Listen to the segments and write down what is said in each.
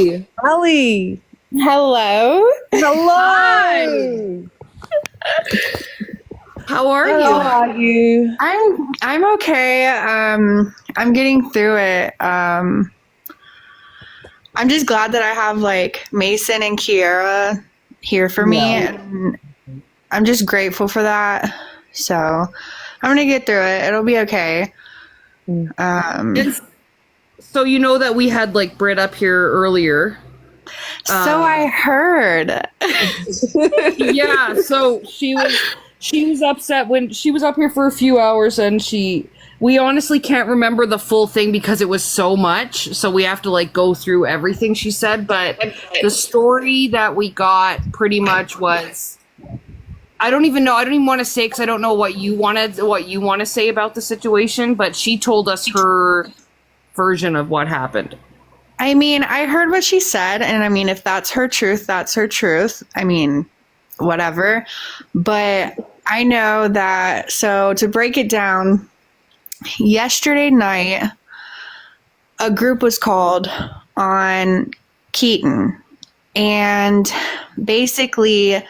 Allie. Allie. Hello. Hello. Hi. How are How you? are you? I'm okay. I'm getting through it. I'm just glad that I have like Mason and Kiara here for me, and I'm just grateful for that. So I'm gonna get through it. It'll be okay. And so you know that we had like Britt up here earlier. So I heard. Yeah, so she was upset when she was up here for a few hours, and we honestly can't remember the full thing because it was so much, so we have to like go through everything she said, but the story that we got pretty much was, I don't even want to say, because I don't know what you want to say about the situation, but she told us her version of what happened. I mean, I heard what she said, and I mean, if that's her truth, that's her truth. I mean, whatever. But I know that, so to break it down, yesterday night, a group was called on Keaton. And basically,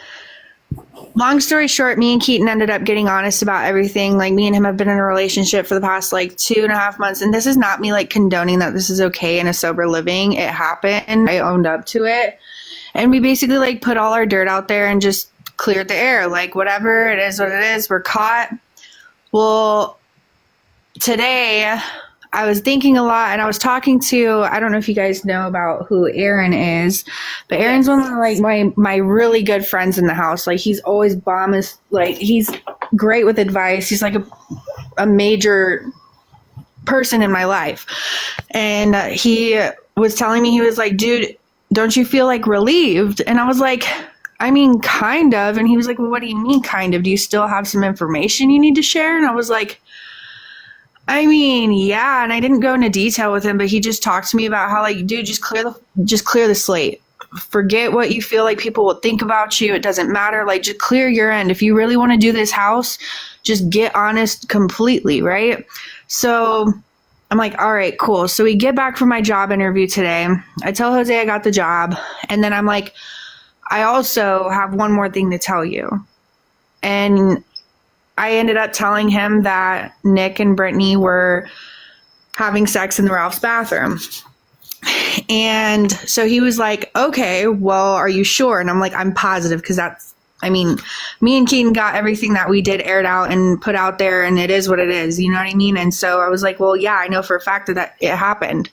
long story short, me and Keaton ended up getting honest about everything. Like, me and him have been in a relationship for the past like 2.5 months. And this is not me like condoning that this is okay in a sober living. It happened. I owned up to it. And we basically like put all our dirt out there and just cleared the air. Like, whatever, it is what it is. We're caught. Well, today I was thinking a lot, and I was talking to, I don't know if you guys know about who Aaron is, but Aaron's one of like my really good friends in the house. Like, he's always he's great with advice. He's like a major person in my life. And he was telling me, he was like, dude, don't you feel like relieved? And I was like, I mean, kind of. And he was like, well, what do you mean kind of? Do you still have some information you need to share? And I was like, I mean, yeah. And I didn't go into detail with him, but he just talked to me about how, like, dude, just clear the slate. Forget what you feel like people will think about you. It doesn't matter. Like, just clear your end. If you really want to do this house, just get honest completely, right? So I'm like, all right, cool. So we get back from my job interview today. I tell Jose I got the job. And then I'm like, I also have one more thing to tell you. And I ended up telling him that Nick and Brittany were having sex in the Ralph's bathroom. And so he was like, okay, well, are you sure? And I'm like, I'm positive, because me and Keaton got everything that we did aired out and put out there, and it is what it is. You know what I mean? And so I was like, well, yeah, I know for a fact that it happened.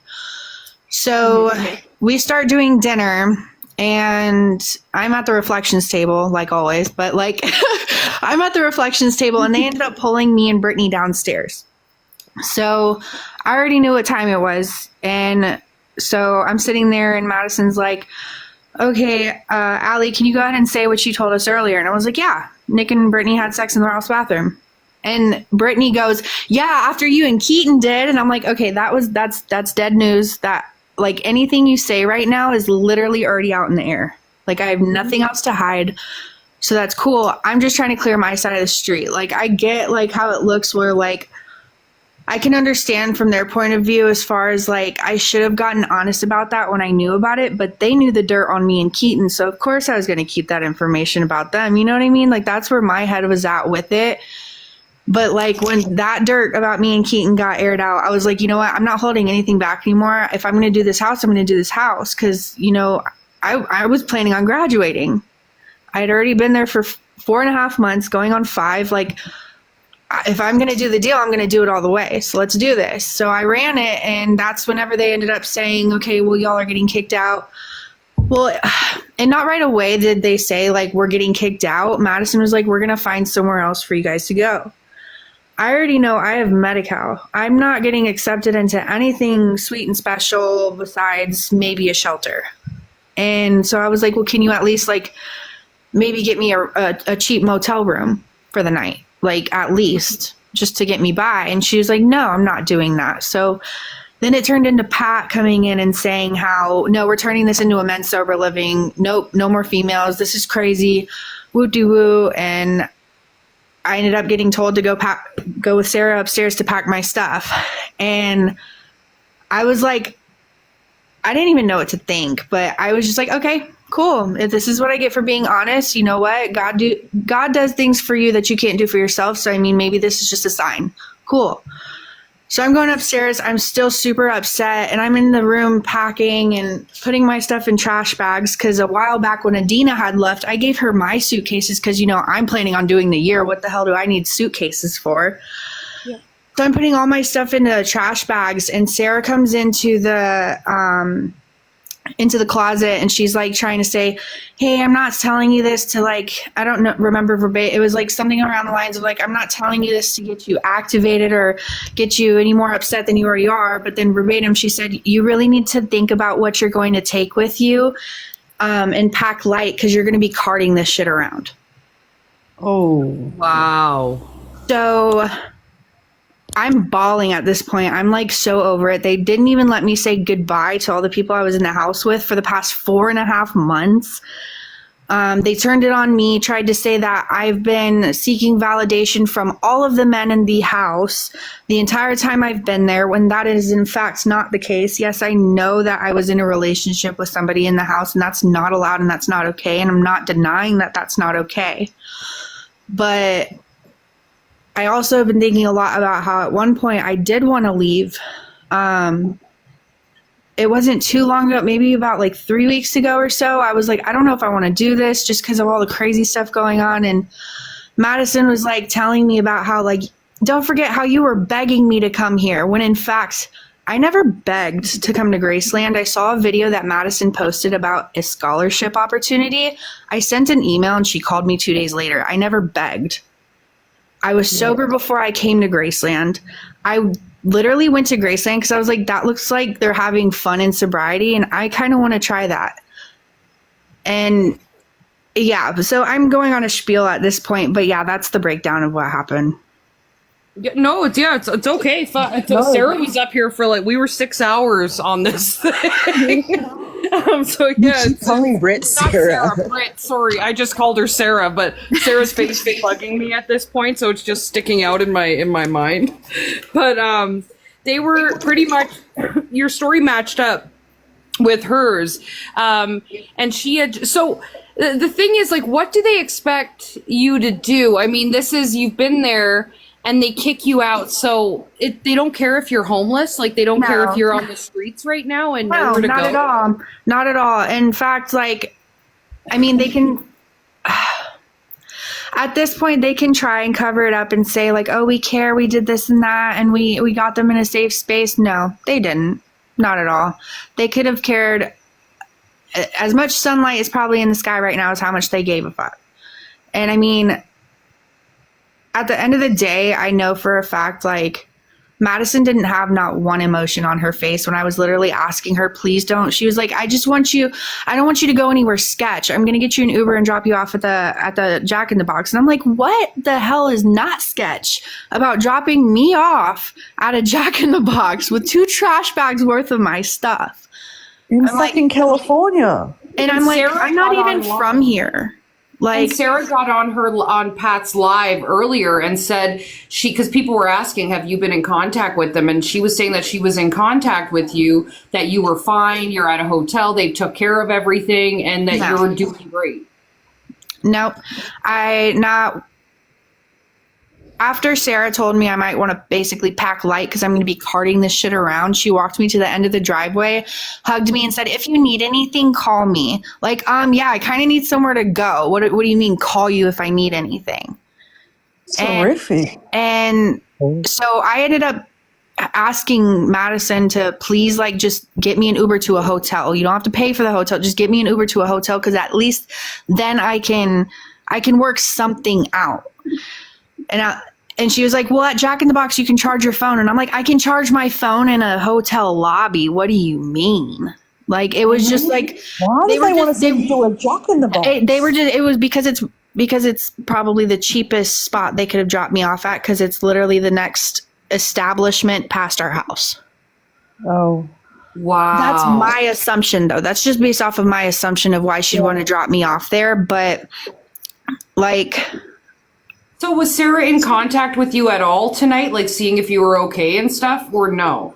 So we start doing dinner, and I'm at the reflections table, like always, but like I'm at the reflections table, and they ended up pulling me and Brittany downstairs. So I already knew what time it was. And so I'm sitting there, and Madison's like, okay, Allie, can you go ahead and say what you told us earlier? And I was like, yeah, Nick and Brittany had sex in the Ralph's bathroom. And Brittany goes, yeah, after you and Keaton did. And I'm like, okay, that's dead news. That, like, anything you say right now is literally already out in the air. Like, I have nothing else to hide. So that's cool. I'm just trying to clear my side of the street. Like, I get like how it looks where like I can understand from their point of view as far as like I should have gotten honest about that when I knew about it, but they knew the dirt on me and Keaton. So of course I was going to keep that information about them. You know what I mean? Like, that's where my head was at with it. But like when that dirt about me and Keaton got aired out, I was like, you know what? I'm not holding anything back anymore. If I'm going to do this house, I'm going to do this house. Cause you know, I was planning on graduating. I had already been there for 4.5 months, going on 5. Like, if I'm going to do the deal, I'm going to do it all the way. So let's do this. So I ran it, and that's whenever they ended up saying, okay, well, y'all are getting kicked out. Well, and not right away did they say, like, we're getting kicked out. Madison was like, we're going to find somewhere else for you guys to go. I already know I have Medi-Cal. I'm not getting accepted into anything sweet and special besides maybe a shelter. And so I was like, well, can you at least, like, maybe get me a cheap motel room for the night, like, at least, just to get me by? And she was like, no, I'm not doing that. So then it turned into Pat coming in and saying how, no, we're turning this into a men's sober living. Nope, no more females. This is crazy. Woo-de-woo. And I ended up getting told to go with Sarah upstairs to pack my stuff. And I was like, I didn't even know what to think, but I was just like, okay, cool. If this is what I get for being honest, you know what? God does things for you that you can't do for yourself. So I mean, maybe this is just a sign. Cool. So I'm going upstairs. I'm still super upset, and I'm in the room packing and putting my stuff in trash bags because a while back when Adina had left, I gave her my suitcases because, you know, I'm planning on doing the year. What the hell do I need suitcases for? Yeah. So I'm putting all my stuff into trash bags, and Sarah comes into the closet, and she's like trying to say, hey, I'm not telling you this to, like, I don't know, remember verbatim. It was like something around the lines of like, I'm not telling you this to get you activated or get you any more upset than you already are. But then verbatim, she said, you really need to think about what you're going to take with you, and pack light, because you're going to be carting this shit around. Oh, Wow. So I'm bawling at this point. I'm like so over it. They didn't even let me say goodbye to all the people I was in the house with for the past 4.5 months. They turned it on me, tried to say that I've been seeking validation from all of the men in the house the entire time I've been there, when that is in fact not the case. Yes, I know that I was in a relationship with somebody in the house, and that's not allowed and that's not okay. And I'm not denying that that's not okay. But I also have been thinking a lot about how at one point I did want to leave. It wasn't too long ago, maybe about like 3 weeks ago or so. I was like, I don't know if I want to do this just because of all the crazy stuff going on. And Madison was like telling me about how, like, don't forget how you were begging me to come here, when in fact, I never begged to come to Graceland. I saw a video that Madison posted about a scholarship opportunity. I sent an email and she called me 2 days later. I never begged. I was sober before I came to Graceland. I literally went to Graceland because I was like, that looks like they're having fun in sobriety, and I kind of want to try that. And yeah, so I'm going on a spiel at this point, but yeah, that's the breakdown of what happened. Yeah, no, it's okay. Sarah was up here for like, we were 6 hours on this thing. So yeah, she's calling Britt not Sarah. Britt, sorry, I just called her Sarah, but Sarah's face is bugging me at this point, so it's just sticking out in my mind. But they were pretty much, your story matched up with hers, and she had, so the thing is, like, what do they expect you to do? I mean, you've been there and they kick you out, so they don't care if you're homeless, like they don't care if you're on the streets right now and nowhere to go. Not at all. Not at all. In fact, like, I mean, they can, at this point, they can try and cover it up and say like, oh, we care, we did this and that, and we got them in a safe space. No, they didn't. Not at all. They could have cared. As much sunlight is probably in the sky right now as how much they gave a fuck. And I mean, at the end of the day, I know for a fact, like, Madison didn't have not one emotion on her face when I was literally asking her, please don't. She was like, I don't want you to go anywhere sketch. I'm going to get you an Uber and drop you off at the Jack in the Box. And I'm like, what the hell is not sketch about dropping me off at a Jack in the Box with 2 trash bags worth of my stuff? In fucking California. And I'm like, I'm not even from here. Like, and Sarah got on Pat's live earlier and said because people were asking, have you been in contact with them? And she was saying that she was in contact with you, that you were fine, you're at a hotel, they took care of everything, and that you're doing great. Nope. After Sarah told me I might want to basically pack light because I'm going to be carting this shit around, she walked me to the end of the driveway, hugged me, and said, if you need anything, call me. Like, yeah, I kind of need somewhere to go. What do you mean, call you if I need anything? Terrific. And so I ended up asking Madison to please, like, just get me an Uber to a hotel. You don't have to pay for the hotel. Just get me an Uber to a hotel, because at least then I can work something out. And she was like, well, at Jack in the Box, you can charge your phone. And I'm like, I can charge my phone in a hotel lobby. What do you mean? Like, it was just like, why do they want to send you to a Jack in the Box? It was because it's probably the cheapest spot they could have dropped me off at, because it's literally the next establishment past our house. Oh, wow. That's my assumption, though. That's just based off of my assumption of why she'd want to drop me off there. But like, so was Sarah in contact with you at all tonight, like seeing if you were okay and stuff, or no?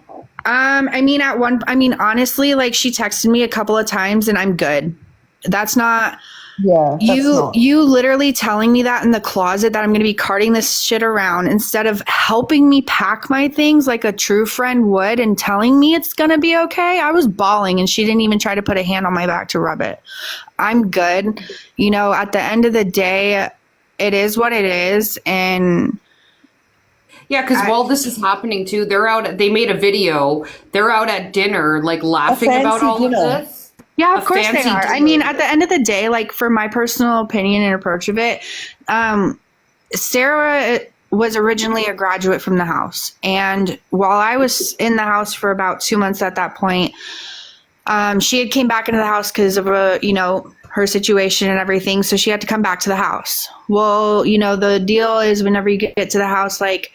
Honestly, like she texted me a couple of times and I'm good. That's not Yeah. you literally telling me that in the closet that I'm going to be carting this shit around instead of helping me pack my things like a true friend would and telling me it's going to be okay. I was bawling and she didn't even try to put a hand on my back to rub it. I'm good. You know, at the end of the day, it is what it is. And yeah, because while this is happening too, they made a video. They're out at dinner, like laughing about all of this. Yeah, of course they are. I mean, at the end of the day, like for my personal opinion and approach of it, Sarah was originally a graduate from the house. And while I was in the house for about 2 months at that point, she had came back into the house because of her situation and everything. So she had to come back to the house. Well, the deal is whenever you get to the house, like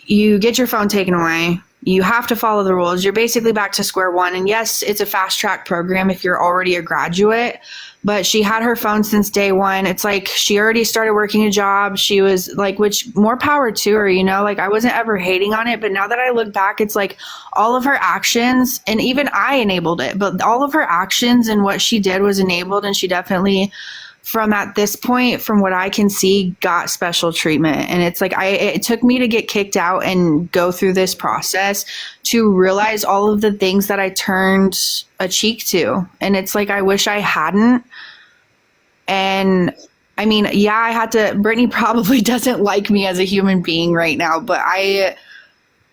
you get your phone taken away. You have to follow the rules. You're basically back to square one. And yes, it's a fast track program if you're already a graduate, but she had her phone since day one. It's like she already started working a job. She was like, which more power to her, like I wasn't ever hating on it. But now that I look back, it's like all of her actions, and even I enabled it, but all of her actions and what she did was enabled. And she definitely, from at this point, from what I can see, got special treatment. And it's like, it took me to get kicked out and go through this process to realize all of the things that I turned a cheek to. And it's like, I wish I hadn't. And I mean, yeah, I had to, Brittany probably doesn't like me as a human being right now, but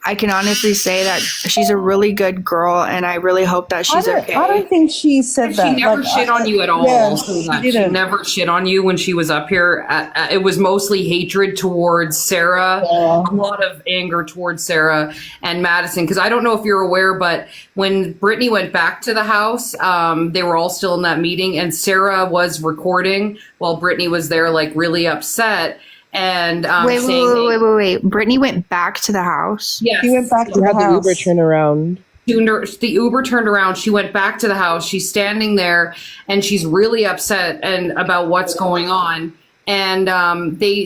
I can honestly say that she's a really good girl, and I really hope that she's okay. I don't think she said that. She never shit on you at all. Yeah, she never shit on you when she was up here. It was mostly hatred towards Sarah, a lot of anger towards Sarah and Madison. Because I don't know if you're aware, but when Brittany went back to the house, they were all still in that meeting, and Sarah was recording while Brittany was there, like really upset. And wait. Brittany went back to the house. Yes. She went back to the house. The Uber turned around. The Uber turned around. She went back to the house. She's standing there, and she's really upset and about what's going on. And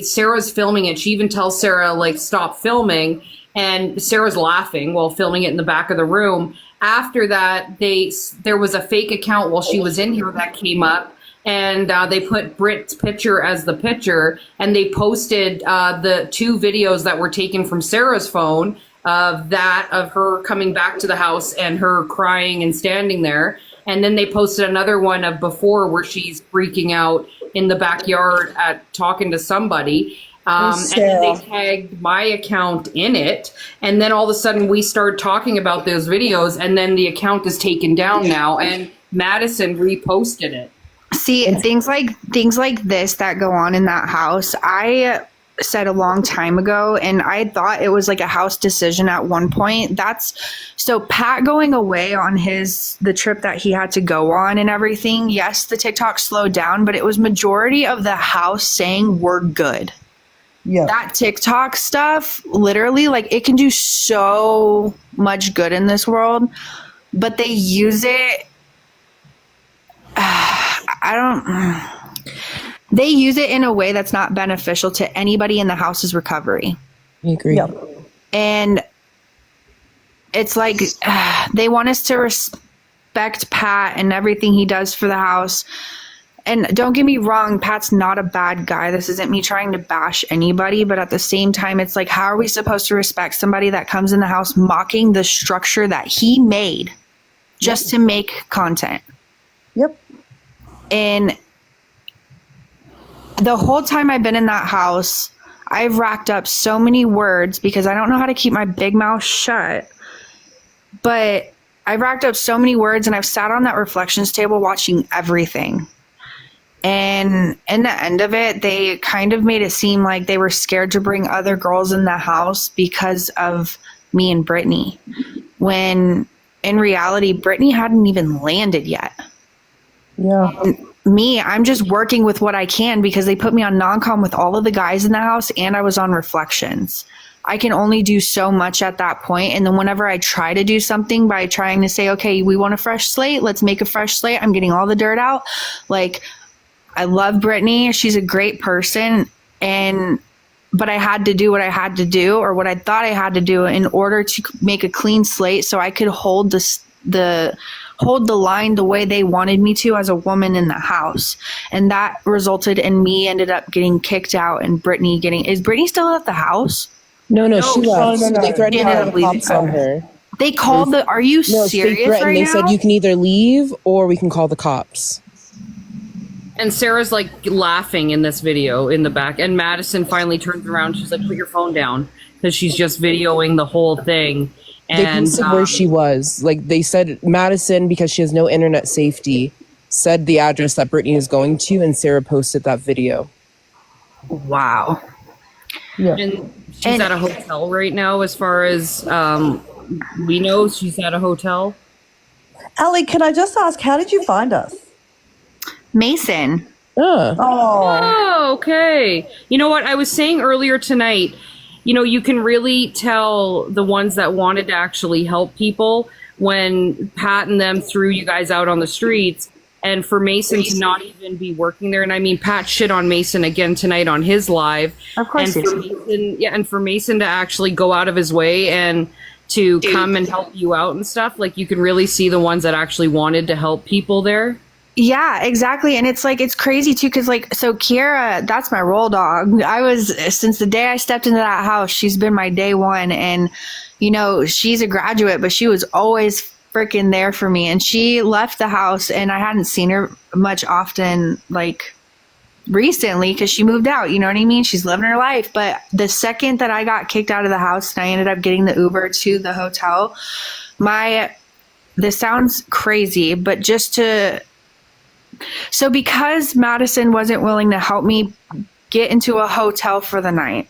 Sarah's filming it. She even tells Sarah, like, stop filming. And Sarah's laughing while filming it in the back of the room. After that, there was a fake account while she was in here that came up. And they put Britt's picture as the picture, and they posted the 2 videos that were taken from Sarah's phone of her coming back to the house and her crying and standing there. And then they posted another one of before where she's freaking out in the backyard at talking to somebody. And then they tagged my account in it. And then all of a sudden we start talking about those videos, and then the account is taken down now, and Madison reposted it. See, things like this that go on in that house, I said a long time ago, and I thought it was like a house decision at one point. So Pat going away on the trip that he had to go on and everything. Yes, the TikTok slowed down, but it was majority of the house saying we're good. Yeah. That TikTok stuff, literally, like it can do so much good in this world, but they use it. They use it in a way that's not beneficial to anybody in the house's recovery. I agree. Yep. And it's like they want us to respect Pat and everything he does for the house. And don't get me wrong, Pat's not a bad guy. This isn't me trying to bash anybody, but at the same time, it's like, how are we supposed to respect somebody that comes in the house mocking the structure that he made just to make content? Yep. And the whole time I've been in that house, I've racked up so many words because I don't know how to keep my big mouth shut. But I've racked up so many words, and I've sat on that reflections table watching everything. And in the end of it, they kind of made it seem like they were scared to bring other girls in the house because of me and Brittany. When in reality, Brittany hadn't even landed yet. Yeah. Me, I'm just working with what I can because they put me on non-com with all of the guys in the house, and I was on reflections. I can only do so much at that point. And then whenever I try to do something by trying to say, okay, we want a fresh slate, let's make a fresh slate, I'm getting all the dirt out. Like, I love Brittany. She's a great person. but I had to do what I had to do, or what I thought I had to do, in order to make a clean slate so I could hold the line the way they wanted me to as a woman in the house. And that resulted in me ended up getting kicked out, and is Brittany still at the house? No, she left. no. They threatened to Yeah, have the cops on her. They called are you No, serious they threatened. right They now? said you can either leave or we can call the cops. And Sarah's like laughing in this video in the back. And Madison finally turns around. She's like, put your phone down. Because she's just videoing the whole thing. They And posted where she was. Like, they said Madison, because she has no internet safety, said the address that Brittany is going to, and Sarah posted that video. Wow. Yeah. and she's at a hotel right now, as far as we know. She's at a hotel. Allie, can I just ask, how did you find us? Mason. Oh, Oh, okay. You know what? I was saying earlier tonight, you can really tell the ones that wanted to actually help people when Pat and them threw you guys out on the streets. And for Mason to not even be working there. And I mean, Pat shit on Mason again tonight on his live. Of course And he for did. Mason, and for Mason to actually go out of his way and to come and help you out and stuff, like, you can really see the ones that actually wanted to help people there. Yeah, exactly. And it's crazy too, because so Kiera, that's my roll dog. Since the day I stepped into that house, she's been my day one. And, she's a graduate, but she was always freaking there for me. And she left the house, and I hadn't seen her much often, recently, because she moved out. You know what I mean? She's living her life. But the second that I got kicked out of the house and I ended up getting the Uber to the hotel, this sounds crazy, but so because Madison wasn't willing to help me get into a hotel for the night,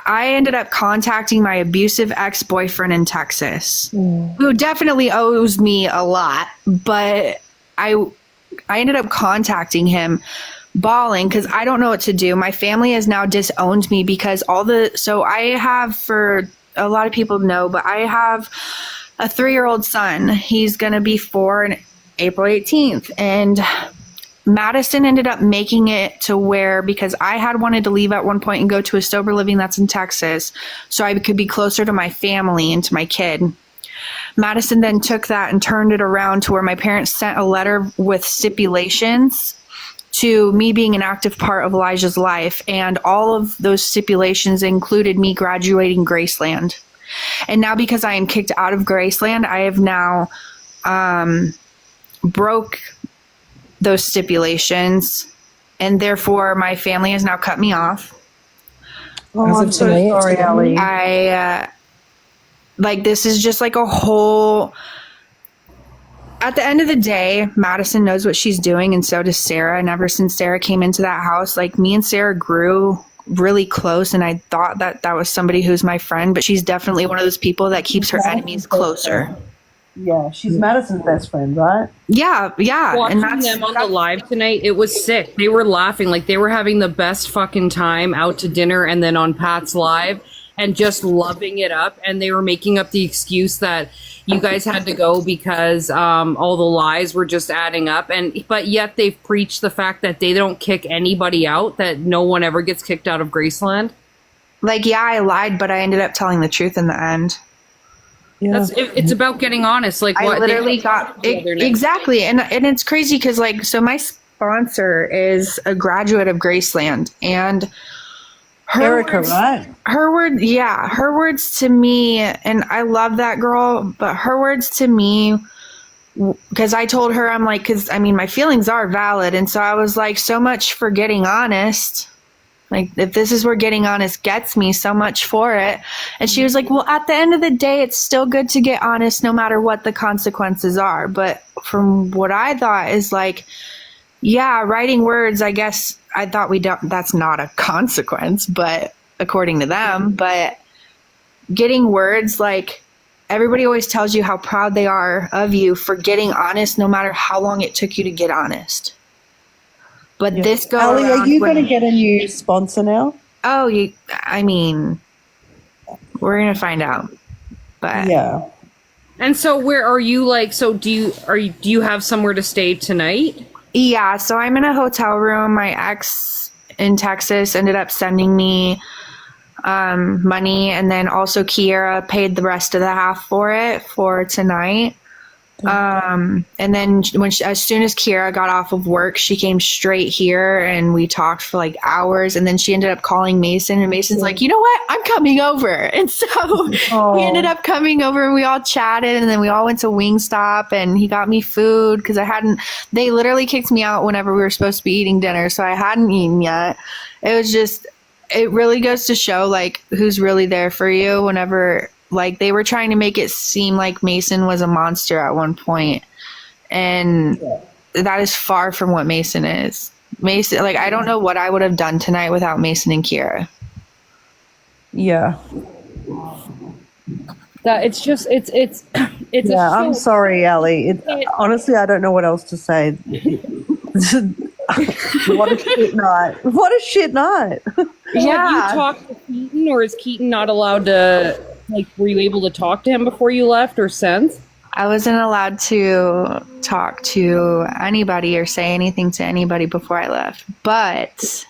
I ended up contacting my abusive ex-boyfriend in Texas, who definitely owes me a lot, but I ended up contacting him bawling because I don't know what to do. My family has now disowned me because so I have, for a lot of people know, but I have a 3-year-old son. He's going to be 4 in April 18th. And Madison ended up making it to where, because I had wanted to leave at one point and go to a sober living that's in Texas so I could be closer to my family and to my kid. Madison then took that and turned it around to where my parents sent a letter with stipulations to me being an active part of Elijah's life. And all of those stipulations included me graduating Graceland. And now, because I am kicked out of Graceland, I have now broke those stipulations, and therefore my family has now cut me off. I'm so sorry, Allie. This is just like a whole, at the end of the day, Madison knows what she's doing, and so does Sarah. And ever since Sarah came into that house, me and Sarah grew really close, and I thought that was somebody who's my friend, but she's definitely one of those people that keeps her enemies closer. Yeah, she's Madison's best friend, right? Yeah. Watching them on the live tonight, it was sick. They were laughing, they were having the best fucking time out to dinner and then on Pat's live, and just loving it up. And they were making up the excuse that you guys had to go because all the lies were just adding up. But yet they've preached the fact that they don't kick anybody out, that no one ever gets kicked out of Graceland. I lied, but I ended up telling the truth in the end. Yeah. It's about getting honest. I literally got exactly, and it's crazy because so my sponsor is a graduate of Graceland, and Erica, right? Her words to me, and I love that girl, but her words to me, because I told her, I'm because my feelings are valid, and so I was so much for getting honest. If this is where getting honest gets me, so much for it. And she was like, well, at the end of the day, it's still good to get honest no matter what the consequences are. But from what I thought is writing words, I guess I thought that's not a consequence, but according to them, but getting words, everybody always tells you how proud they are of you for getting honest no matter how long it took you to get honest. But this go Allie, around, are you going to get a new sponsor now? Oh, we're going to find out. But Yeah. And so where are you do you have somewhere to stay tonight? yeah, so I'm in a hotel room. My ex in Texas ended up sending me money, and then also Kiera paid the rest of the half for it for tonight. And then as soon as Kiera got off of work, she came straight here and we talked for like hours, and then she ended up calling Mason, and Mason's like, you know what, I'm coming over. And so we ended up coming over and we all chatted, and then we all went to Wingstop and he got me food because they literally kicked me out whenever we were supposed to be eating dinner, so I hadn't eaten yet. It really goes to show like who's really there for you whenever, like, they were trying to make it seem like Mason was a monster at one point, and that is far from what Mason is. Mason, like, I don't know what I would have done tonight without Mason and Kiera. Yeah. That it's Yeah, I'm sorry, Allie. Honestly, I don't know what else to say. What a shit night. What a shit night. Yeah. Have you talked to Keaton, or is Keaton not allowed to, like, were you able to talk to him before you left or since? I wasn't allowed to talk to anybody or say anything to anybody before I left. But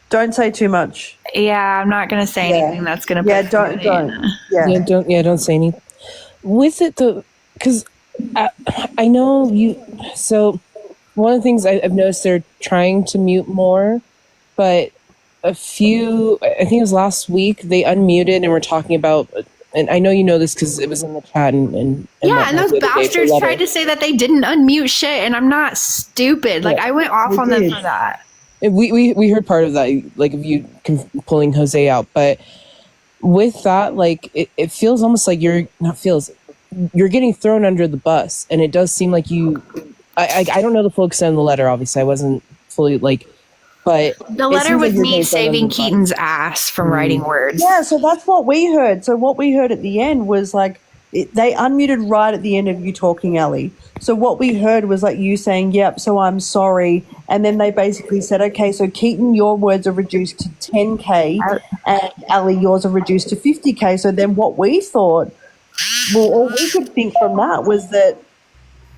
don't say too much. Yeah, I'm not gonna say anything that's gonna put don't don't say anything with it though, because I know you. So one of the things I've noticed, they're trying to mute more, but I think it was last week, they unmuted and were talking about, and I know you know this because it was in the chat and those bastards tried to say that they didn't unmute shit, and I'm not stupid. Like, I went off on them for that. We heard part of that, like, of you pulling Jose out, but with that, like, it feels almost like you're getting thrown under the bus, and it does seem like I don't know the full extent of the letter, obviously I wasn't fully, like, but the letter was me saving Keaton's ass from writing words. Yeah, so that's what we heard. So what we heard at the end was like, they unmuted right at the end of you talking, Allie. So what we heard was like you saying, yep, so I'm sorry. And then they basically said, okay, so Keaton, your words are reduced to 10K, and Allie, yours are reduced to 50K. So then what we thought, well, all we could think from that was that,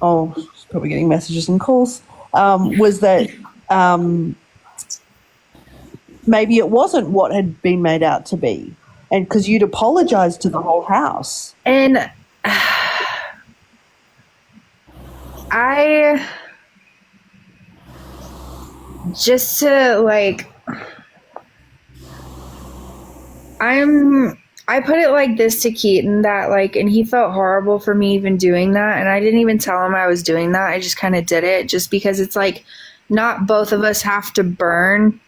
she's probably getting messages and calls, was that maybe it wasn't what had been made out to be, and because you'd apologized to the whole house. And I just to like, I put it like this to Keaton, that like, and he felt horrible for me even doing that, and I didn't even tell him I was doing that. I just kind of did it just because it's like, not both of us have to burn.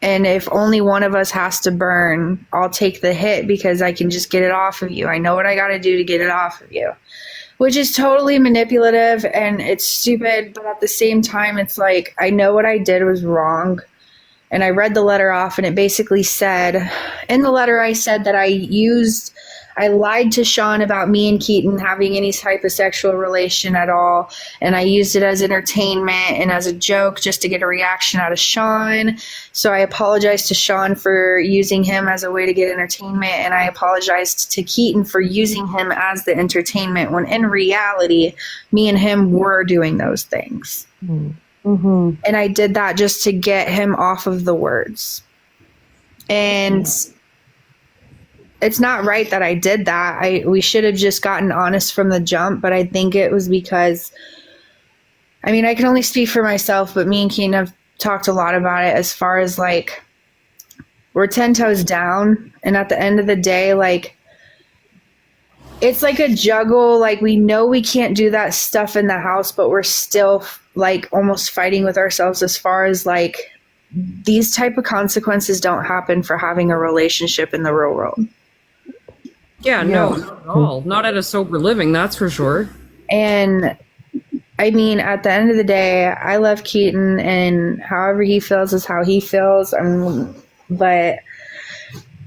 And if only one of us has to burn, I'll take the hit because I can just get it off of you. I know what I got to do to get it off of you, which is totally manipulative and it's stupid. But at the same time, it's like, I know what I did was wrong. And I read the letter off, and it basically said, in the letter I said that I lied to Sean about me and Keaton having any type of sexual relation at all, and I used it as entertainment and as a joke just to get a reaction out of Sean. So I apologized to Sean for using him as a way to get entertainment, and I apologized to Keaton for using him as the entertainment, when in reality, me and him were doing those things. Mm-hmm. And I did that just to get him off of the words. And it's not right that I did that. We should have just gotten honest from the jump, but I think it was because, I mean, I can only speak for myself, but me and Keaton have talked a lot about it as far as like, we're 10 toes down, and at the end of the day, like, it's like a juggle. Like, we know we can't do that stuff in the house, but we're still like almost fighting with ourselves as far as like, these type of consequences don't happen for having a relationship in the real world. Yeah, no, not at all. Not at a sober living, that's for sure. And I mean, at the end of the day, I love Keaton, and however he feels is how he feels. But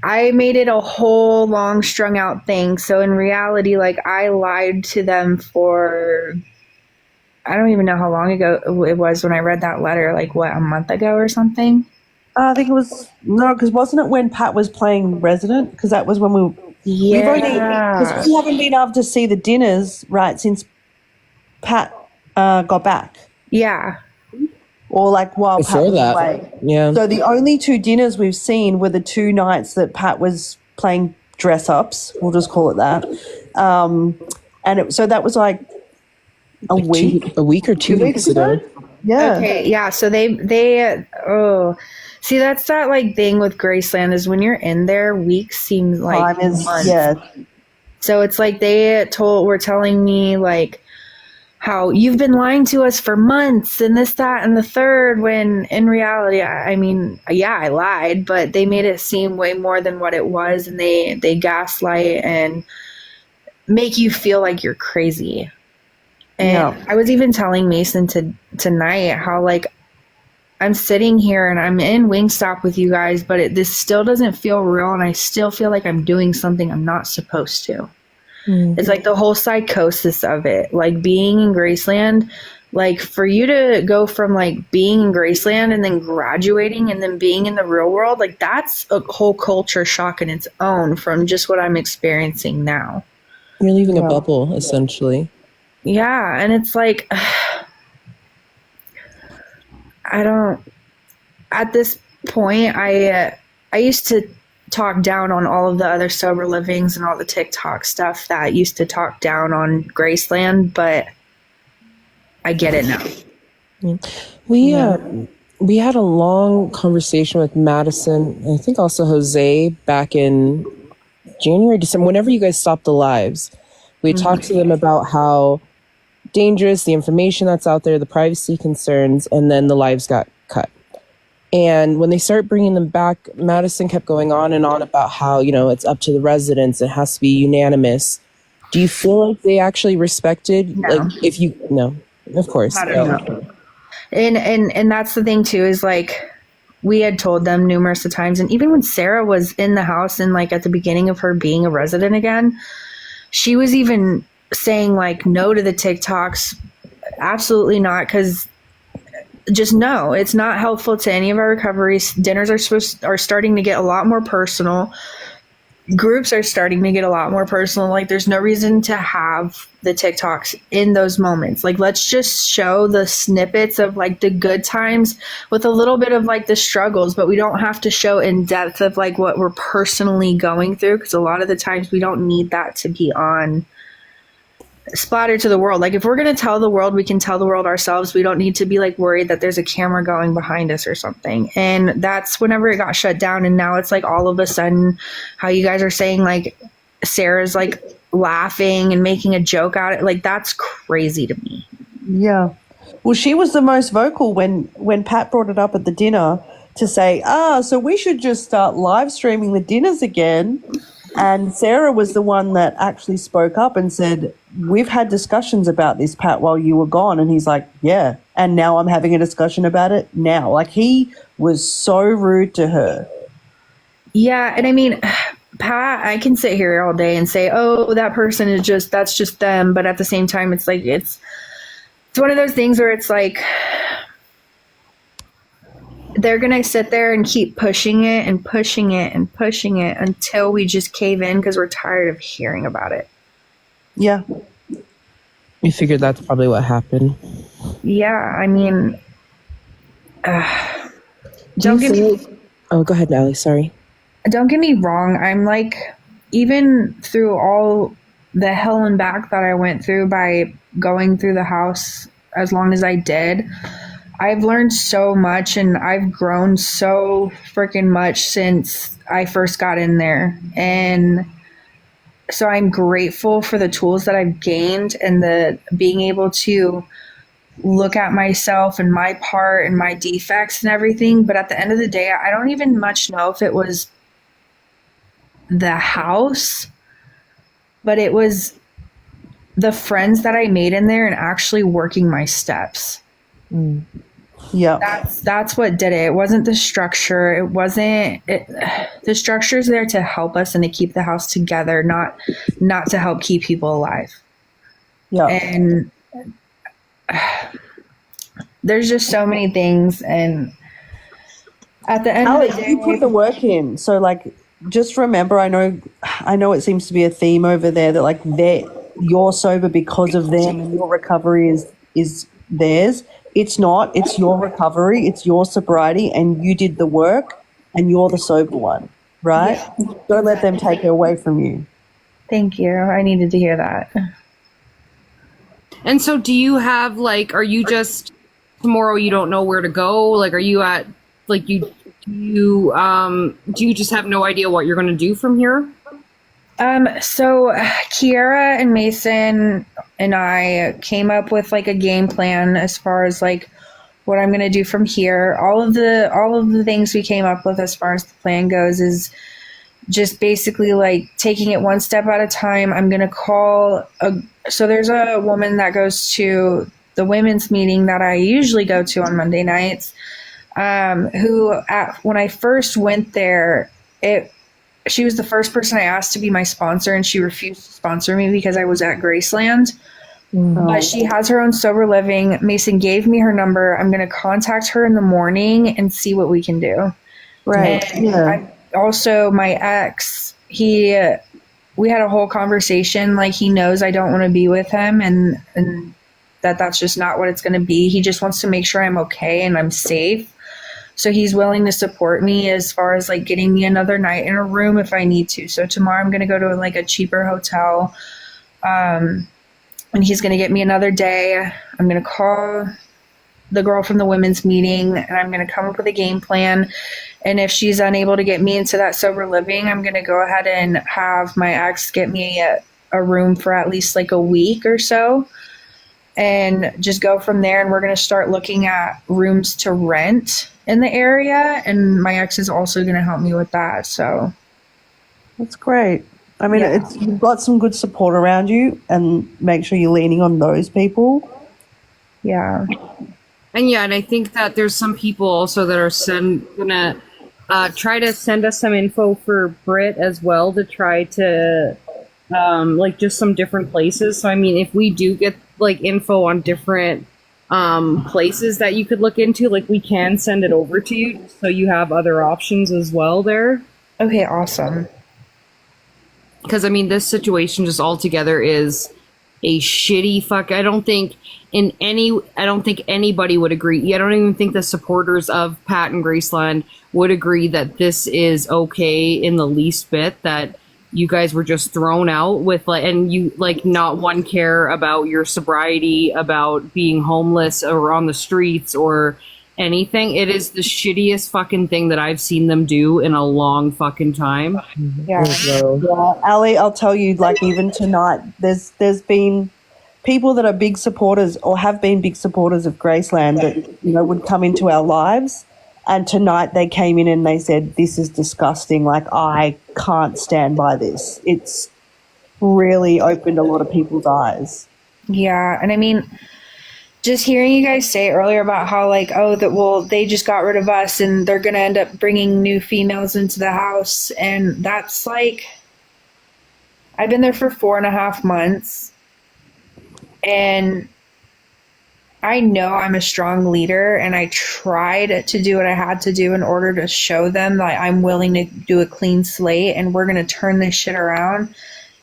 I made it a whole long strung out thing. So in reality, like, I lied to them for, I don't even know how long ago it was when I read that letter, like what, a month ago or something? I think it was, no, because wasn't it when Pat was playing Resident? Because that was when we Yeah. we haven't been able to see the dinners, right, since Pat got back. Yeah. or like while Before Pat was that, away. yeah. So the only 2 dinners we've seen were the 2 nights that Pat was playing dress ups. We'll just call it that. So that was like a week, A week or 2 weeks ago. Yeah. Okay, yeah. So they oh, see, that's that like thing with Graceland is when you're in there, weeks seem like Time is months. yeah. So it's like were telling me like how you've been lying to us for months and this, that, and the third. When in reality, I mean, yeah, I lied, but they made it seem way more than what it was, and they gaslight and make you feel like you're crazy. And Yeah. I was even telling Mason tonight how like I'm sitting here and I'm in Wingstop with you guys, but this still doesn't feel real, and I still feel like I'm doing something I'm not supposed to. It's like the whole psychosis of it, like being in Graceland, like for you to go from like being in Graceland and then graduating and then being in the real world, like that's a whole culture shock in its own from just what I'm experiencing now. You're leaving a bubble, essentially. Yeah, and it's like I don't. At this point, I used to talk down on all of the other sober livings and all the TikTok stuff that used to talk down on Graceland, but I get it now. We had a long conversation with Madison, and I think also Jose, back in January, December, whenever you guys stopped the lives. We talked to them about how dangerous the information that's out there, the privacy concerns, and then the lives got cut. And when they start bringing them back, Madison kept going on and on about how, it's up to the residents, it has to be unanimous. Do you feel like they actually respected, No. No, of course. I don't know. And that's the thing too, is like we had told them numerous of times, and even when Sarah was in the house and like at the beginning of her being a resident again, she was even saying like no to the TikToks. Absolutely not, because just no, it's not helpful to any of our recoveries. Dinners are starting to get a lot more personal. Groups are starting to get a lot more personal. Like there's no reason to have the TikToks in those moments. Like let's just show the snippets of like the good times with a little bit of like the struggles, but we don't have to show in depth of like what we're personally going through, because a lot of the times we don't need that to be on splattered to the world. Like if we're going to tell the world, we can tell the world ourselves. We don't need to be like worried that there's a camera going behind us or something. And that's whenever it got shut down. And now it's like all of a sudden how you guys are saying like Sarah's like laughing and making a joke out of it. Like that's crazy to me. Yeah. Well, she was the most vocal when Pat brought it up at the dinner to say, so we should just start live streaming the dinners again. And Sarah was the one that actually spoke up and said, we've had discussions about this, Pat, while you were gone. And he's like, yeah. And now I'm having a discussion about it now. Like he was so rude to her. Yeah. And I mean, Pat, I can sit here all day and say, oh, that person is that's just them. But at the same time, it's like, it's one of those things where it's like, they're going to sit there and keep pushing it and pushing it and pushing it until we just cave in because we're tired of hearing about it. Yeah. You figured that's probably what happened. Yeah. I mean, Oh, go ahead, Allie. Sorry. Don't get me wrong. I'm like, even through all the hell and back that I went through by going through the house as long as I did, I've learned so much and I've grown so freaking much since I first got in there. And so I'm grateful for the tools that I've gained and the being able to look at myself and my part and my defects and everything. But at the end of the day, I don't even much know if it was the house, but it was the friends that I made in there and actually working my steps. Yeah. That's what did it. It wasn't the structure. It wasn't the structure's there to help us and to keep the house together, not to help keep people alive. Yeah. And there's just so many things, and at the end Allie, of the day, you put the work in. So like just remember, I know it seems to be a theme over there that like you're sober because of them and your recovery is theirs. It's not. It's your recovery. It's your sobriety, and you did the work, and you're the sober one, right? Yeah. Don't let them take it away from you. Thank you. I needed to hear that. And so do you have like, are you just tomorrow you don't know where to go? Like, are you at like do you just have no idea what you're going to do from here? So Kiara and Mason and I came up with like a game plan as far as like what I'm going to do from here. All of the things we came up with as far as the plan goes is just basically like taking it one step at a time. I'm going to so there's a woman that goes to the women's meeting that I usually go to on Monday nights, when I first went there, she was the first person I asked to be my sponsor, and she refused to sponsor me because I was at Graceland. But she has her own sober living. Mason gave me her number. I'm going to contact her in the morning and see what we can do. Right. And also, my ex, we had a whole conversation. Like, he knows I don't want to be with him, and that's just not what it's going to be. He just wants to make sure I'm okay and I'm safe. So he's willing to support me as far as like getting me another night in a room if I need to. So tomorrow I'm going to go to like a cheaper hotel. And he's going to get me another day. I'm going to call the girl from the women's meeting, and I'm going to come up with a game plan. And if she's unable to get me into that sober living, I'm going to go ahead and have my ex get me a room for at least like a week or so, and just go from there. And we're going to start looking at rooms to rent in the area. And my ex is also going to help me with that. So That's great. I mean, Yeah. you've got some good support around you, and make sure you're leaning on those people. yeah. And yeah, and I think that there's some people also that are gonna try to send us some info for Brit as well, to try to like just some different places. So I mean, if we do get like info on different places that you could look into, like we can send it over to you so you have other options as well there. Okay, awesome. Because I mean, this situation just altogether is a shitty fuck. I don't think anybody would agree. I don't even think the supporters of Pat and Graceland would agree that this is okay in the least bit, that you guys were just thrown out with like, and you like not one care about your sobriety, about being homeless or on the streets or anything. It is the shittiest fucking thing that I've seen them do in a long fucking time. Yeah. Yeah, Allie, I'll tell you, like even tonight, there's been people that are big supporters or have been big supporters of Graceland that, you know, would come into our lives. And tonight they came in and they said, this is disgusting. Like, I can't stand by this. It's really opened a lot of people's eyes. Yeah, and I mean, just hearing you guys say earlier about how like, they just got rid of us and they're gonna end up bringing new females into the house, and that's like, I've been there for 4.5 months, and I know I'm a strong leader, and I tried to do what I had to do in order to show them that I'm willing to do a clean slate and we're going to turn this shit around.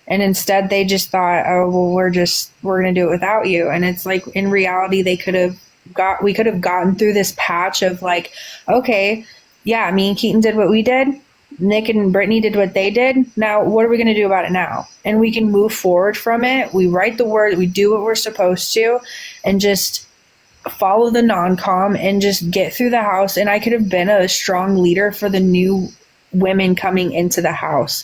And instead they just thought, oh, well, we're going to do it without you. And it's like, in reality, we could have gotten through this patch of like, okay, yeah, me and Keaton did what we did. Nick and Brittany did what they did. Now, what are we going to do about it now? And we can move forward from it. We write the word, we do what we're supposed to, and just follow the non-com and just get through the house. And I could have been a strong leader for the new women coming into the house.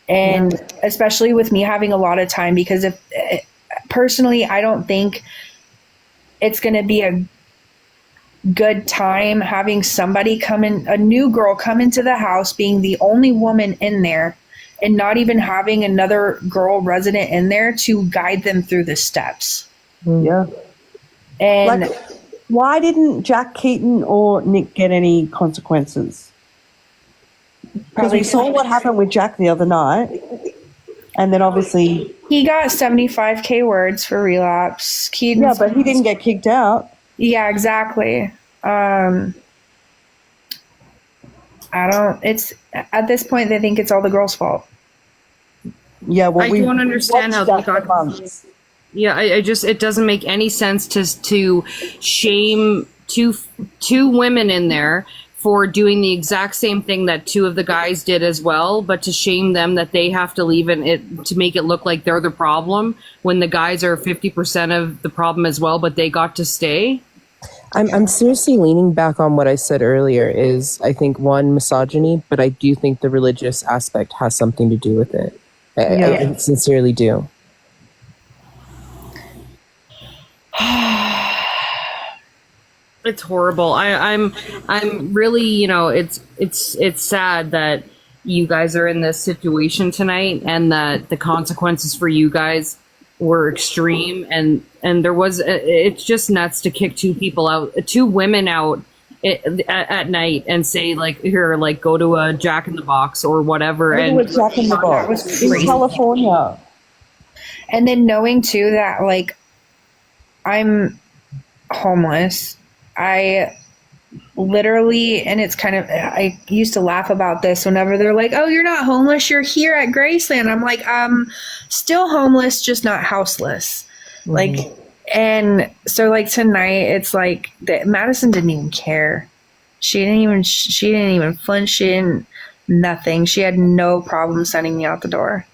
And especially with me having a lot of time, because personally, I don't think it's going to be a good time having somebody a new girl come into the house, being the only woman in there, and not even having another girl resident in there to guide them through the steps. Yeah. And Like, why didn't Jack Keaton or Nick get any consequences? Because we saw what happened with Jack the other night. And then obviously... he got 75K words for relapse. Keaton, Yeah, but he didn't get kicked out. yeah, exactly. It's at this point, they think it's all the girl's fault. Yeah, well, I we don't understand how they watched that got- for months. Yeah, I just it doesn't make any sense to shame two women in there for doing the exact same thing that two of the guys did as well, but to shame them that they have to leave and it to make it look like they're the problem when the guys are 50% of the problem as well, but they got to stay. I'm seriously leaning back on what I said earlier is I think one, misogyny, but I do think the religious aspect has something to do with it. I sincerely do. It's horrible. I'm really, you know, it's sad that you guys are in this situation tonight and that the consequences for you guys were extreme and there was it's just nuts to kick two women out at night and say like here like go to a Jack in the Box or whatever Go to a Jack in the Box in California. And then knowing too that like I'm homeless. I literally, and it's kind of, I used to laugh about this whenever they're like, oh, you're not homeless, you're here at Graceland. I'm like, still homeless, just not houseless. Mm-hmm. Like, and so like tonight, it's like that Madison didn't even care. She didn't even flinch. She didn't, nothing. She had no problem sending me out the door.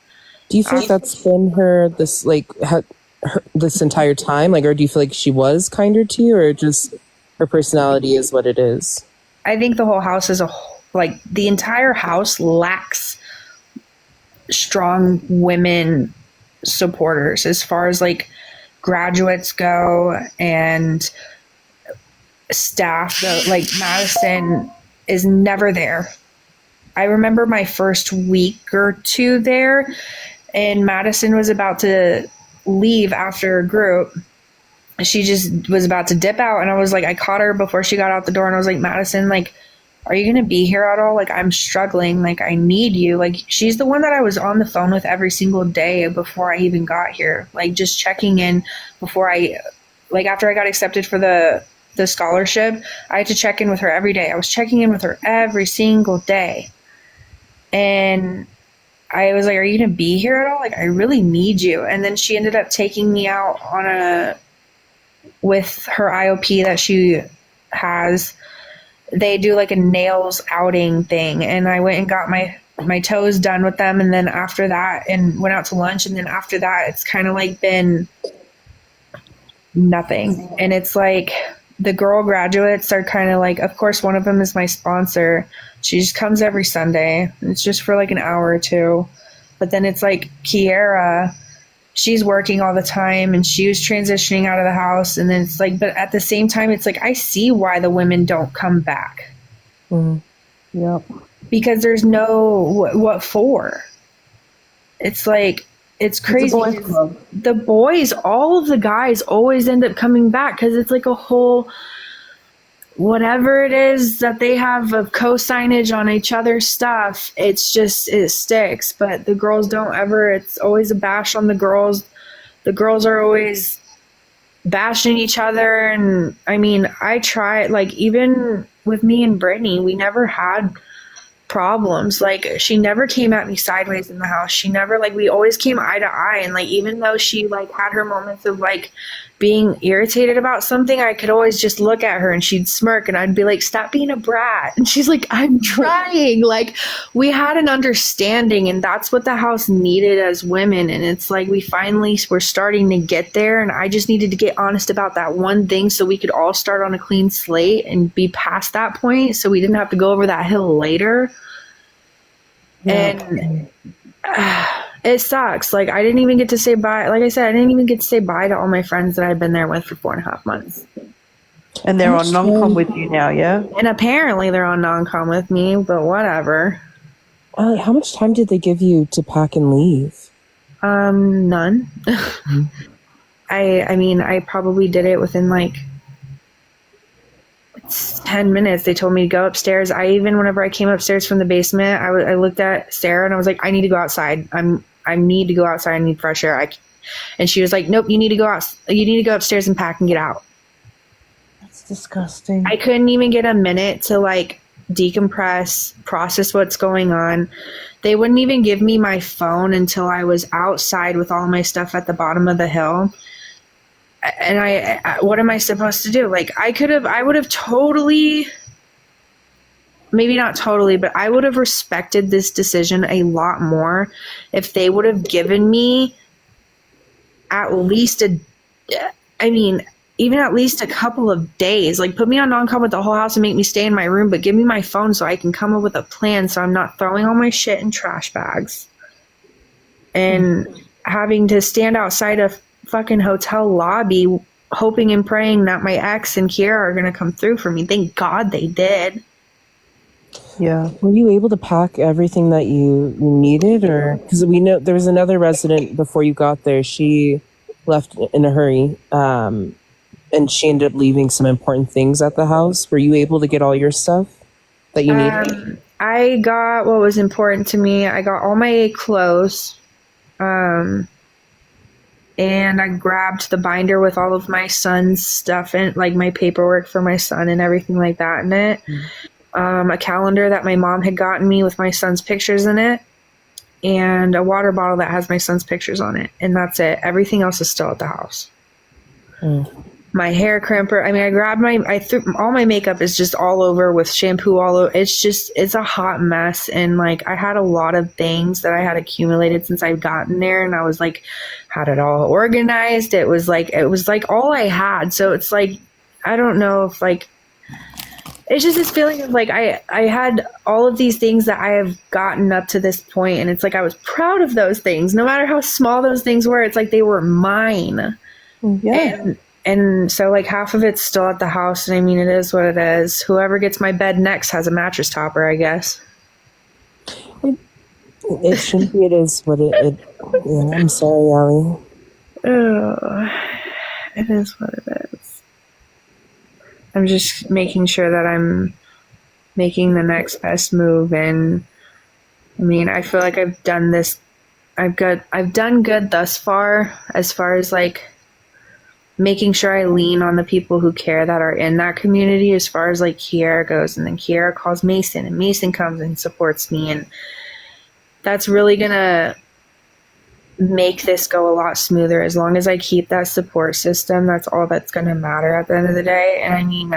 Do you think that's been her, this entire time? Like, or do you feel like she was kinder to you or just her personality is what it is? I think the whole house like the entire house lacks strong women supporters as far as like graduates go and staff go. Like Madison is never there. I remember my first week or two there and Madison was about to leave after a group. She just was about to dip out and I was like, I caught her before she got out the door and I was like, Madison, like, are you going to be here at all? Like, I'm struggling. Like, I need you. Like, she's the one that I was on the phone with every single day before I even got here. Like, just checking in before after I got accepted for the scholarship, I had to check in with her every day. I was checking in with her every single day. And I was like, are you going to be here at all? Like, I really need you. And then she ended up taking me out with her IOP that she has. They do like a nails outing thing. And I went and got my toes done with them. And then after that, and went out to lunch. And then after that, it's kind of like been nothing. And it's like the girl graduates are kind of like, of course, one of them is my sponsor. She just comes every Sunday. It's just for like an hour or two. But then it's like Kiara, she's working all the time and she was transitioning out of the house. And then it's like, but at the same time, it's like, I see why the women don't come back. Mm-hmm. Yep. Because there's no, what for? It's like, it's crazy. The boys, all of the guys always end up coming back because it's like a whole, whatever it is that they have of co-signage on each other's stuff, it's just, it sticks. But the girls don't ever, it's always a bash on the girls. The girls are always bashing each other. And I mean, I try, like, even with me and Brittany, we never had problems. Like, she never came at me sideways in the house. She never, like, we always came eye to eye. And like, even though she like had her moments of like being irritated about something, I could always just look at her and she'd smirk and I'd be like, stop being a brat. And she's like, I'm trying. Like, we had an understanding and that's what the house needed as women. And it's like, we finally were starting to get there. And I just needed to get honest about that one thing so we could all start on a clean slate and be past that point. So we didn't have to go over that hill later. Yeah. And it sucks. Like, I didn't even get to say bye. Like I said, I didn't even get to say bye to all my friends that I've been there with for 4.5 months. And they're on non-com with you now, yeah? And apparently they're on non-com with me, but whatever. Allie, how much time did they give you to pack and leave? None. Mm-hmm. I mean, I probably did it within like 10 minutes. They told me to go upstairs. Whenever I came upstairs from the basement, I looked at Sarah and I was like, I need to go outside. I need to go outside. I need fresh air. And she was like, nope, you need to go out. You need to go upstairs and pack and get out. That's disgusting. I couldn't even get a minute to like decompress, process what's going on. They wouldn't even give me my phone until I was outside with all my stuff at the bottom of the hill. And I what am I supposed to do? Like, I would have totally, maybe not totally, but I would have respected this decision a lot more if they would have given me at least even at least a couple of days. Like, put me on non-com with the whole house and make me stay in my room, but give me my phone so I can come up with a plan so I'm not throwing all my shit in trash bags and having to stand outside a fucking hotel lobby hoping and praying that my ex and Kiera are going to come through for me. Thank God they did. Yeah. Were you able to pack everything that you needed, or because we know there was another resident before you got there? She left in a hurry, and she ended up leaving some important things at the house. Were you able to get all your stuff that you needed? I got what was important to me. I got all my clothes, and I grabbed the binder with all of my son's stuff and like my paperwork for my son and everything like that in it. A calendar that my mom had gotten me with my son's pictures in it, and a water bottle that has my son's pictures on it. And that's it. Everything else is still at the house. My hair crimper. I mean, I threw all my makeup is just all over with shampoo all over. It's a hot mess. And like, I had a lot of things that I had accumulated since I've gotten there, and I was like, had it all organized. It was like all I had. So it's like, I don't know if like, it's just this feeling of like, I had all of these things that I have gotten up to this point, and it's like, I was proud of those things, no matter how small those things were. It's like they were mine. Yeah. And so like half of it's still at the house, and I mean, it is what it is. Whoever gets my bed next has a mattress topper, I guess. It shouldn't be. It is what it yeah, I'm sorry, Allie. Oh, it is what it is. I'm just making sure that I'm making the next best move. And I mean, I feel like I've done this. I've done good thus far as like making sure I lean on the people who care that are in that community as far as like Kiera goes. And then Kiera calls Mason, and Mason comes and supports me. And that's really going to make this go a lot smoother. As long as I keep that support system, that's all that's going to matter at the end of the day. And I mean,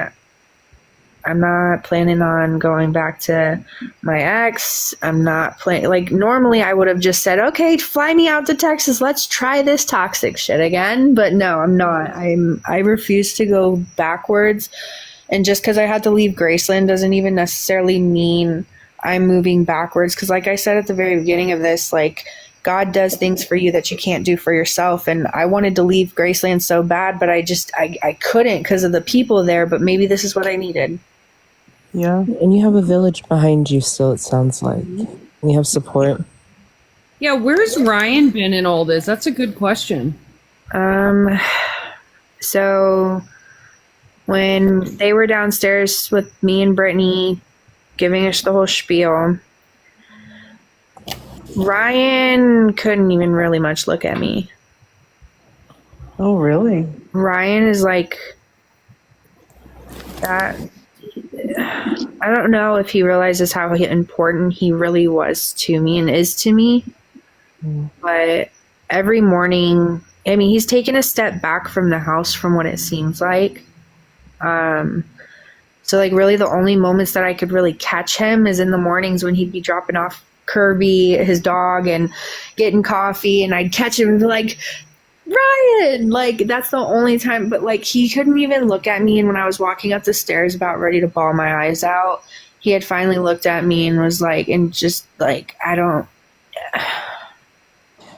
I'm not planning on going back to my ex. I'm not planning, like, normally I would have just said, okay, fly me out to Texas. Let's try this toxic shit again. But no, I'm not. I refuse to go backwards. And just because I had to leave Graceland doesn't even necessarily mean I'm moving backwards. Because like I said at the very beginning of this, like, God does things for you that you can't do for yourself. And I wanted to leave Graceland so bad, but I couldn't because of the people there. But maybe this is what I needed. Yeah. And you have a village behind you still, it sounds like. And you have support. Yeah, where's Ryan been in all this? That's a good question. So when they were downstairs with me and Brittany giving us the whole spiel, Ryan couldn't even really much look at me. Oh, really? Ryan is like that. I don't know if he realizes how important he really was to me and is to me. But every morning, I mean, he's taken a step back from the house from what it seems like. So like really the only moments that I could really catch him is in the mornings when he'd be dropping off Kirby, his dog, and getting coffee, and I'd catch him and be like, Ryan, like, that's the only time. But like, he couldn't even look at me. And when I was walking up the stairs about ready to bawl my eyes out, he had finally looked at me and was like, and just like, I don't.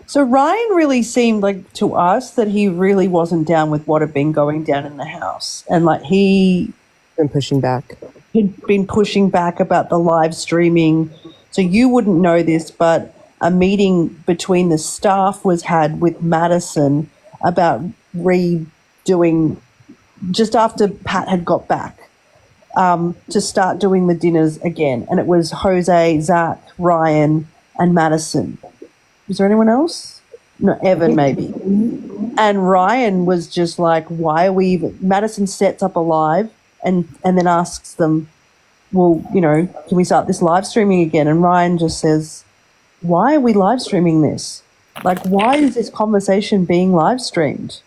So Ryan really seemed like to us that he really wasn't down with what had been going down in the house. And like he'd Been pushing back. been pushing back about the live streaming. So you wouldn't know this, but a meeting between the staff was had with Madison about redoing, just after Pat had got back, to start doing the dinners again. And it was Jose, Zach, Ryan, and Madison. Was there anyone else? No, Evan maybe. And Ryan was just like, why are we even... Madison sets up a live and then asks them, well, can we start this live streaming again? And Ryan just says, why are we live streaming this? Like, why is this conversation being live streamed?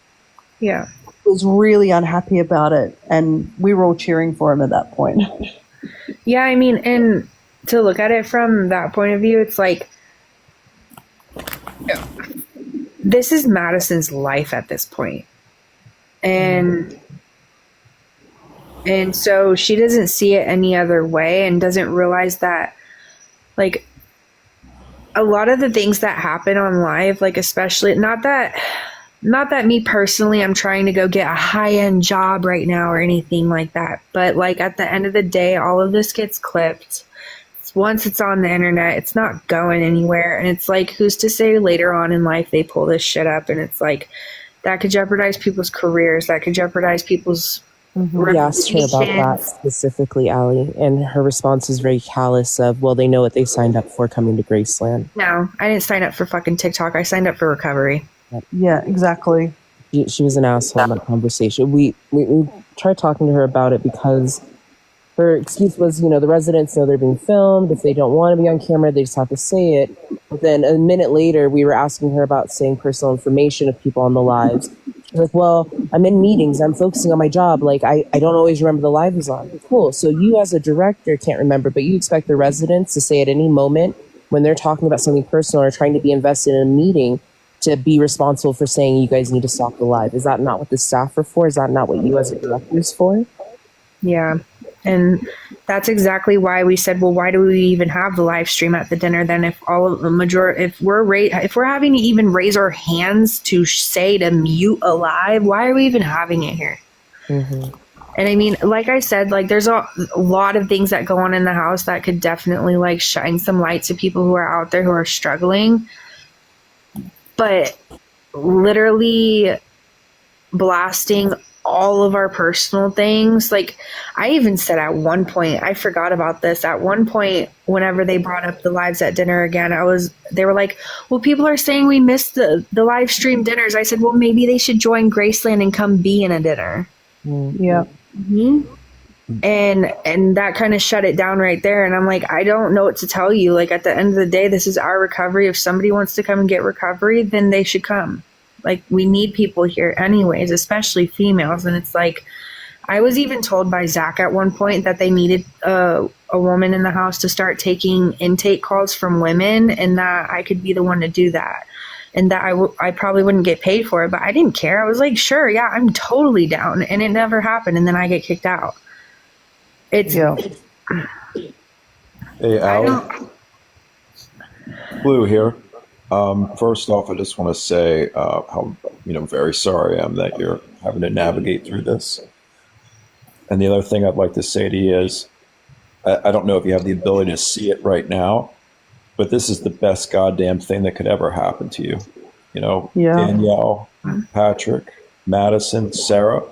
Yeah. He was really unhappy about it, and we were all cheering for him at that point. Yeah, I mean, and to look at it from that point of view, it's like, this is Madison's life at this point. And so she doesn't see it any other way and doesn't realize that, like, a lot of the things that happen on live, like, especially, not that me personally, I'm trying to go get a high-end job right now or anything like that. But, like, at the end of the day, all of this gets clipped. Once it's on the internet, it's not going anywhere. And it's like, who's to say later on in life they pull this shit up? And it's like, that could jeopardize people's careers. That could jeopardize people's We asked her about that specifically, Allie, and her response is very callous of, well, they know what they signed up for coming to Graceland. No, I didn't sign up for fucking TikTok. I signed up for recovery. Yeah, exactly. She was an asshole in that conversation. We tried talking to her about it because her excuse was, the residents know they're being filmed. If they don't want to be on camera, they just have to say it. But then a minute later, we were asking her about saying personal information of people on the lives. She's like, well, I'm in meetings. I'm focusing on my job. Like, I don't always remember the live is on. Cool. So you as a director can't remember, but you expect the residents to say at any moment when they're talking about something personal or trying to be invested in a meeting to be responsible for saying you guys need to stop the live. Is that not what the staff are for? Is that not what you as a director is for? Yeah. And that's exactly why we said, well, why do we even have the live stream at the dinner then? If all of the majority, if we're having to even raise our hands to say to mute a live, why are we even having it here? Mm-hmm. And I mean, like I said, like, there's a lot of things that go on in the house that could definitely, like, shine some light to people who are out there who are struggling. But literally blasting all of our personal things, like, I even said at one point, I forgot about this, at one point whenever they brought up the lives at dinner again, they were like, well, people are saying we missed the live stream dinners. I said, well, maybe they should join Graceland and come be in a dinner. Mm-hmm. Yeah. Mm-hmm. And that kind of shut it down right there. And I'm like, I don't know what to tell you. Like, at the end of the day, this is our recovery. If somebody wants to come and get recovery, then they should come. Like, we need people here anyways, especially females. And it's like, I was even told by Zach at one point that they needed a woman in the house to start taking intake calls from women, and that I could be the one to do that. And that I probably wouldn't get paid for it, but I didn't care. I was like, sure, yeah, I'm totally down. And it never happened. And then I get kicked out. It's, Hey, Al. Blue here. First off, I just want to say how very sorry I am that you're having to navigate through this. And the other thing I'd like to say to you is, I don't know if you have the ability to see it right now, but this is the best goddamn thing that could ever happen to you. Danielle, Patrick, Madison, Sarah,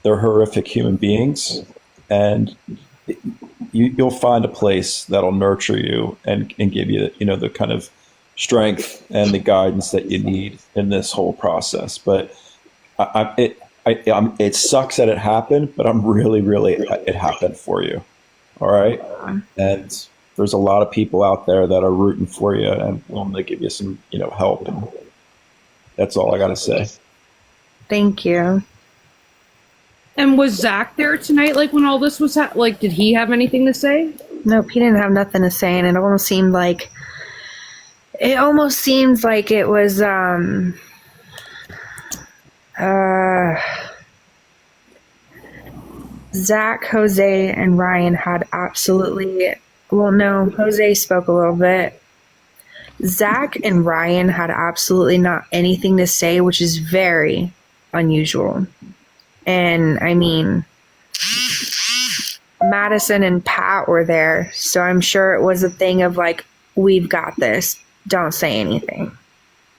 they're horrific human beings, and you'll find a place that'll nurture you and give you, the kind of strength and the guidance that you need in this whole process. But it sucks that it happened, but I'm really, it happened for you. All right. And there's a lot of people out there that are rooting for you and willing to give you some, help. And that's all I got to say. Thank you. And was Zach there tonight? Like, when all this was did he have anything to say? Nope, he didn't have nothing to say, and it almost seemed like it was Zach, Jose, and Ryan had absolutely, well, no, Jose spoke a little bit. Zach and Ryan had absolutely not anything to say, which is very unusual. And I mean, Madison and Pat were there, so I'm sure it was a thing of like, we've got this, don't say anything.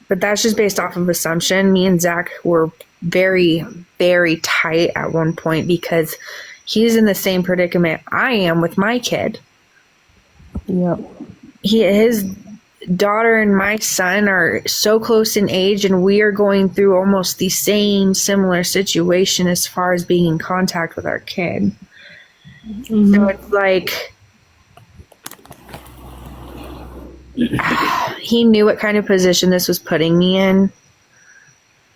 But that's just based off of assumption. Me and Zach were very, very tight at one point because he's in the same predicament I am with my kid. Yeah. His daughter and my son are so close in age, and we are going through almost the same similar situation as far as being in contact with our kid. So it's like he knew what kind of position this was putting me in.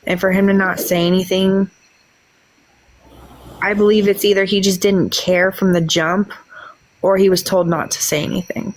And for him to not say anything, I believe it's either he just didn't care from the jump or he was told not to say anything.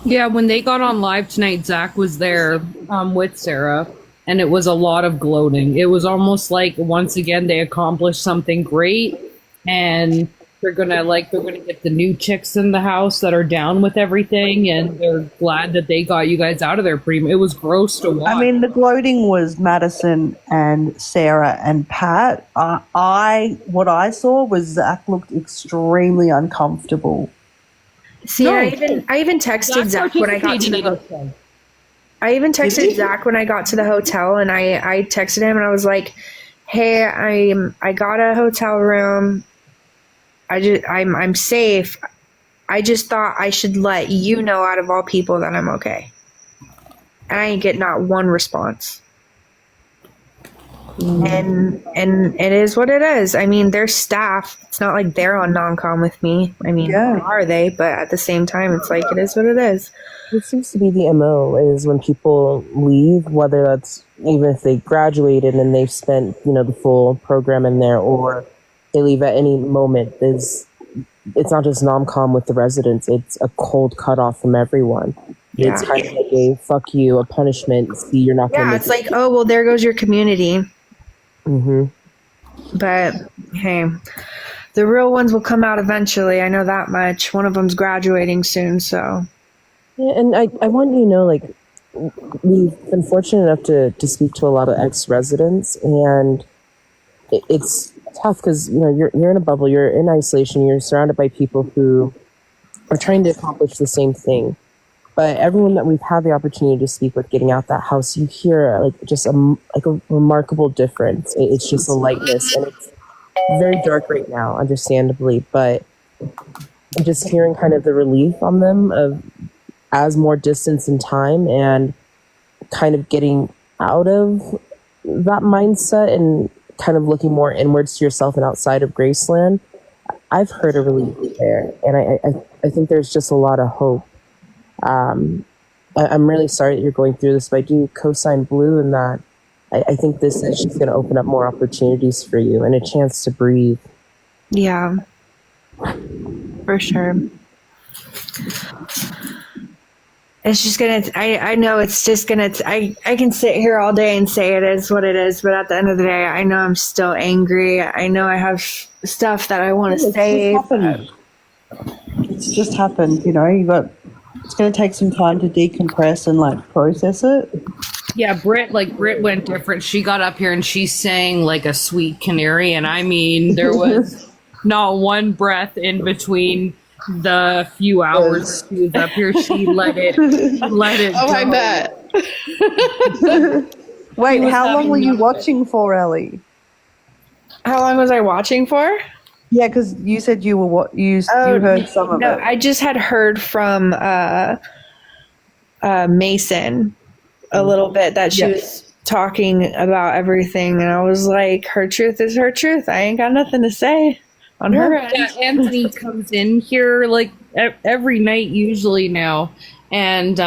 Yeah, when they got on live tonight, Zach was there with Sarah, and it was a lot of gloating. It was almost like once again they accomplished something great, and they're gonna get the new chicks in the house that are down with everything, and they're glad that they got you guys out of there. It was gross to watch. I mean, the gloating was Madison and Sarah and Pat. What I saw was Zach looked extremely uncomfortable. See, No. I even texted Zach when I got to the hotel. I even texted Zach when I got to the hotel, and I texted him and I was like, "Hey, I got a hotel room. I'm safe. I just thought I should let you know out of all people that I'm okay." And I didn't get not one response. And it is what it is. I mean, they're staff. It's not like they're on non-com with me. I mean, Yeah. are they? But at the same time, it's like it is what it is. It seems to be the MO is when people leave, whether that's even if they graduated and they've spent, the full program in there, or they leave at any moment, it's not just nom-com with the residents, it's a cold cutoff from everyone. Yeah. It's kind of like a fuck you, a punishment. See, you're not going to Yeah, it's like, oh, well, there goes your community. Mm-hmm. But hey, the real ones will come out eventually. I know that much. One of them's graduating soon, so. Yeah, and I want you to know, like, we've been fortunate enough to speak to a lot of ex-residents, and it's tough because, you're in a bubble, you're in isolation, you're surrounded by people who are trying to accomplish the same thing. But everyone that we've had the opportunity to speak with getting out that house, you hear like just a remarkable difference. It's just a lightness, and it's very dark right now, understandably. But I'm just hearing kind of the relief on them of as more distance and time, and kind of getting out of that mindset and kind of looking more inwards to yourself and outside of Graceland. I've heard a relief there, and I think there's just a lot of hope. I'm really sorry that you're going through this, but I do co-sign Blue in that I think this is just going to open up more opportunities for you and a chance to breathe. Yeah, for sure. It's just gonna, I know it's just gonna, I can sit here all day and say it is what it is, but at the end of the day, I know I'm still angry. I know I have stuff that I want to say. It's just happened, it's going to take some time to decompress and process it. Yeah, Britt went different. She got up here and she sang like a sweet canary, and I mean, there was not one breath in between the few hours she was up here. She let it Oh, go. I bet. Wait, how long were you watching for, Ellie? How long was I watching for? Yeah, because you said you were you heard some of No, it. I just had heard from Mason a little bit that she was talking about everything, and I was like, her truth is her truth. I ain't got nothing to say on her end. Yeah, Anthony comes in here like every night usually now, and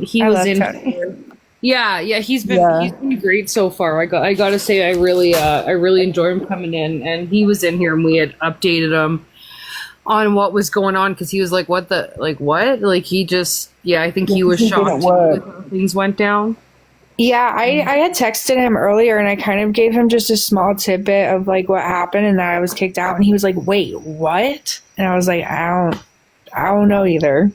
he was in here. Yeah, he's been great so far. I got to say I really enjoy him coming in, and he was in here and we had updated him on what was going on because he was like, what? He just I think he was shocked with how things went down. Yeah, I had texted him earlier and I kind of gave him just a small tidbit of like what happened and that I was kicked out, and he was like, "Wait, what?" And I was like, I don't know either.